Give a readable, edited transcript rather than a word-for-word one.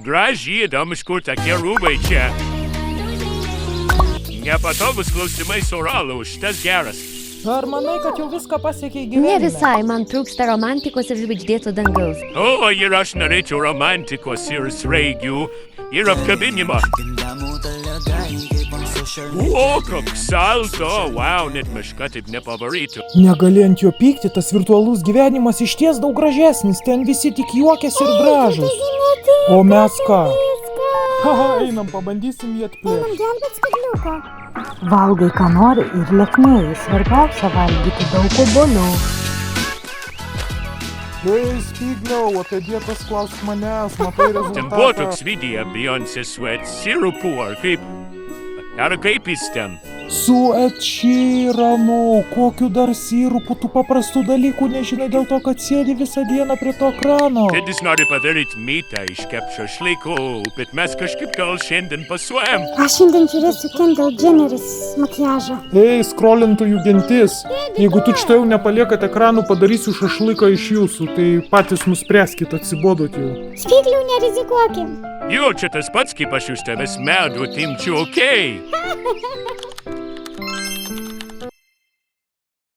Gražiai įdomu, iš kur tokie rūbai čia. Nepatogus klausimai su Oralu, šitas geras. Ar manai, kad jau viską pasiekė Ne gyvenime? visai, man trūksta romantikos ir žvaigždėto dangaus. O, ir aš norėčiau romantikos ir sraigių ir apkabinimo. O, koks salto, wow, net meška taip nepavarytų. Negali ant jo pykti, tas virtualus gyvenimas išties daug gražesnis, ten visi tik juokiasi ir gražus. O mes ką? Haha, einam, pabandysim jį atplėšti. Gelbėt stikliuką. Valgai, ką nori ir lieknėjai, svarbiausia valgyti daug obuolių. Ei, Spygliau, apie dietas klausk manęs, matai Ten buvo rezultatą. toks video Beyoncé su Ed Syrupu, ar kaip jis ten? Su Ed Sheeranu, kokiu dar sirupu, tu paprastų dalykų nežinai dėl to, kad sėdi visą dieną prie to krano. Tėdis nori padaryti mytą iš kepšio šlaiko, bet mes kažkaip gal šiandien pasuojam. Aš šiandien žiūrėsiu Kendall Jenneris makiažą. Ei, skrolintojų gentis, jeigu tu čia jau nepaliekat ekranų, padarysiu šašlyką iš jūsų, tai patys nuspręskit, atsibodot jau. Spyglių nerizikuokim. Jo, čia tas pats, kaip aš iš tavęs medų timčiu, okei.